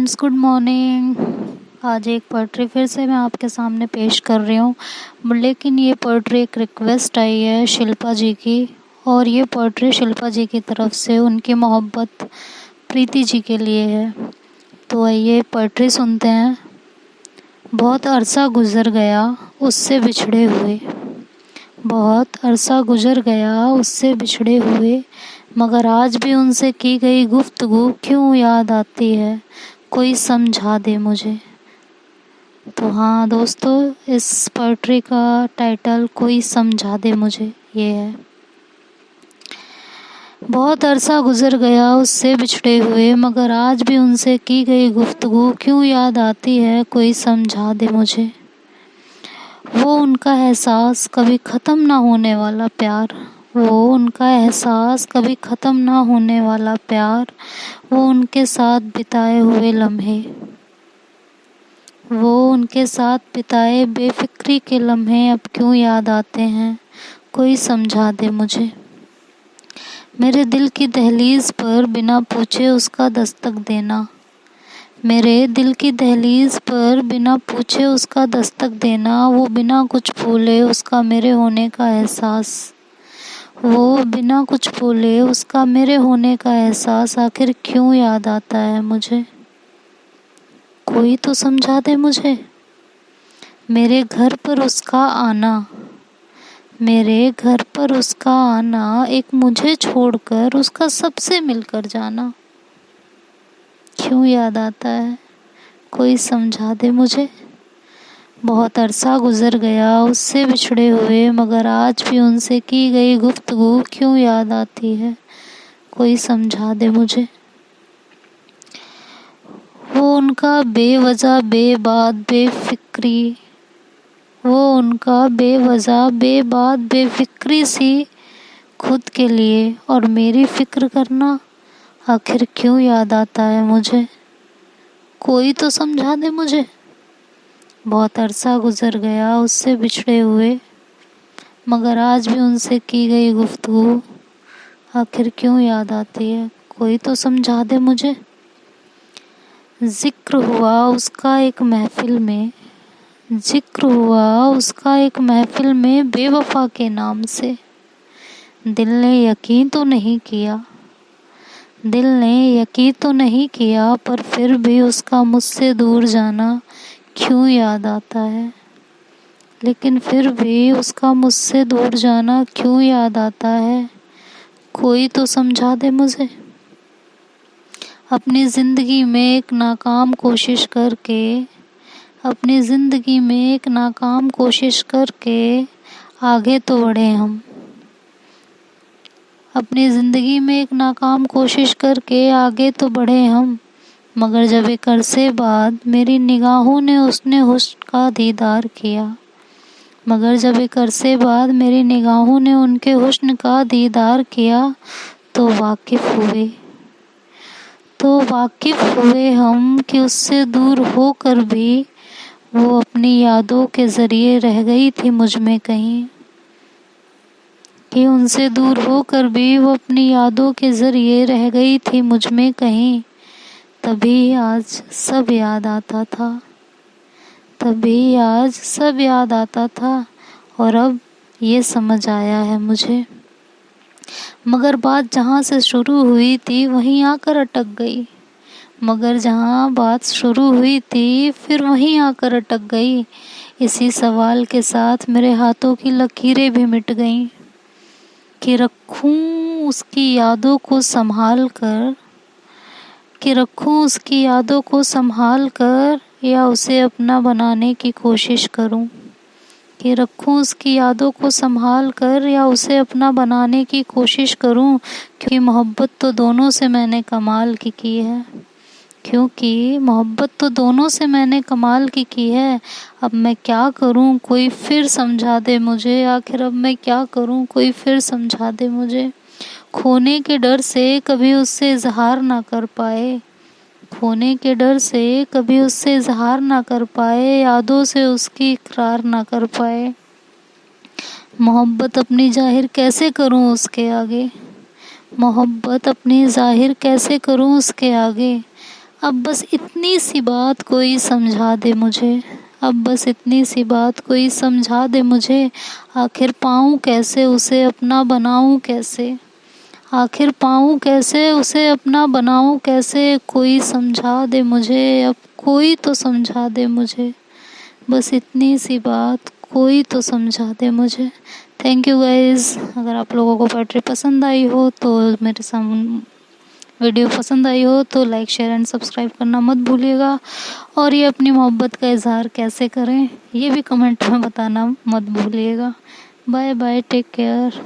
Friends, good morning. आज एक poetry फिर से मैं आपके सामने पेश कर रही हूँ, लेकिन ये पोइट्री एक रिक्वेस्ट आई है शिल्पा जी की, और ये पोइट्री शिल्पा जी की तरफ से उनकी मोहब्बत प्रीति जी के लिए है। तो आइए पोइट्री सुनते हैं। बहुत अरसा गुज़र गया उससे बिछड़े हुए, बहुत अरसा गुज़र गया उससे बिछड़े हुए, मगर आज भी उनसे की गई गुफ्तगू क्यों याद आती है, कोई समझा दे मुझे। तो हाँ दोस्तों, इस पोइट्री का टाइटल कोई समझा दे मुझे ये है। बहुत अरसा गुज़र गया उससे बिछड़े हुए, मगर आज भी उनसे की गई गुफ्तगू क्यों याद आती है, कोई समझा दे मुझे। वो उनका एहसास कभी ख़त्म ना होने वाला प्यार, वो उनका एहसास कभी ख़त्म ना होने वाला प्यार, वो उनके साथ बिताए हुए लम्हे, वो उनके साथ बिताए बेफिक्री के लम्हे अब क्यों याद आते हैं, कोई समझा दे मुझे। मेरे दिल की दहलीज़ पर बिना पूछे उसका दस्तक देना, मेरे दिल की दहलीज़ पर बिना पूछे उसका दस्तक देना, वो बिना कुछ बोले उसका मेरे होने का एहसास, वो बिना कुछ बोले उसका मेरे होने का एहसास आखिर क्यों याद आता है मुझे, कोई तो समझा दे मुझे। मेरे घर पर उसका आना, मेरे घर पर उसका आना, एक मुझे छोड़कर उसका सबसे मिलकर जाना, क्यों याद आता है, कोई समझा दे मुझे। बहुत अरसा गुज़र गया उससे बिछड़े हुए, मगर आज भी उनसे की गई गुफ्तगू क्यों याद आती है, कोई समझा दे मुझे। वो उनका बेवजह बेबात बेफिक्री, वो उनका बेवजह बेबात बेफिक्री सी खुद के लिए और मेरी फ़िक्र करना आखिर क्यों याद आता है मुझे, कोई तो समझा दे मुझे। बहुत अरसा गुज़र गया उससे बिछड़े हुए, मगर आज भी उनसे की गई गुफ्तगू आखिर क्यों याद आती है, कोई तो समझा दे मुझे। ज़िक्र हुआ उसका एक महफ़िल में, ज़िक्र हुआ उसका एक महफ़िल में बेवफ़ा के नाम से, दिल ने यकीन तो नहीं किया, दिल ने यकीन तो नहीं किया, पर फिर भी उसका मुझसे दूर जाना क्यों याद आता है, लेकिन फिर भी उसका मुझसे दूर जाना क्यों याद आता है, कोई तो समझा दे मुझे। अपनी ज़िंदगी में एक नाकाम कोशिश करके, अपनी ज़िंदगी में एक नाकाम कोशिश करके आगे तो बढ़े हम, अपनी ज़िंदगी में एक नाकाम कोशिश करके आगे तो बढ़े हम, मगर जब एक अरसे बाद मेरी निगाहों ने उसने हुस्न का दीदार किया, मगर जब एक अरसे बाद मेरी निगाहों ने उनके हुस्न का दीदार किया, तो वाकिफ़ हुए हम कि उससे दूर होकर भी वो अपनी यादों के ज़रिए रह गई थी मुझ में कहीं, कि उनसे दूर होकर भी वो अपनी यादों के ज़रिए रह गई थी मुझ में कहीं। तभी आज सब याद आता था, तभी आज सब याद आता था, और अब ये समझ आया है मुझे। मगर बात जहाँ से शुरू हुई थी वहीं आकर अटक गई, मगर जहाँ बात शुरू हुई थी फिर वहीं आकर अटक गई। इसी सवाल के साथ मेरे हाथों की लकीरें भी मिट गईं, कि रखूं उसकी यादों को संभाल कर, कि रखूं उसकी यादों को संभाल कर, या उसे अपना बनाने की कोशिश करूं, कि रखूं उसकी यादों को संभाल कर या उसे अपना बनाने की कोशिश करूं, क्योंकि मोहब्बत तो दोनों से मैंने कमाल की है, क्योंकि मोहब्बत तो दोनों से मैंने कमाल की है। अब मैं क्या करूं, कोई फिर समझा दे मुझे, आखिर अब मैं क्या करूं, कोई फिर समझा दे मुझे। खोने के डर से कभी उससे इजहार ना कर पाए, खोने के डर से कभी उससे इजहार ना कर पाए, यादों से उसकी इकरार ना कर पाए। मोहब्बत अपनी जाहिर कैसे करूं उसके आगे, मोहब्बत अपनी जाहिर कैसे करूं उसके आगे, अब बस इतनी सी बात कोई समझा दे मुझे, अब बस इतनी सी बात कोई समझा दे मुझे, आखिर पाऊँ कैसे उसे अपना बनाऊँ कैसे, आखिर पाऊँ कैसे उसे अपना बनाऊँ कैसे, कोई समझा दे मुझे, अब कोई तो समझा दे मुझे, बस इतनी सी बात कोई तो समझा दे मुझे। Thank you guys. अगर आप लोगों को पोएट्री पसंद आई हो तो मेरे वीडियो पसंद आई हो तो लाइक शेयर एंड सब्सक्राइब करना मत भूलिएगा। और ये अपनी मोहब्बत का इजहार कैसे करें ये भी कमेंट में बताना मत भूलिएगा। Bye bye, take care.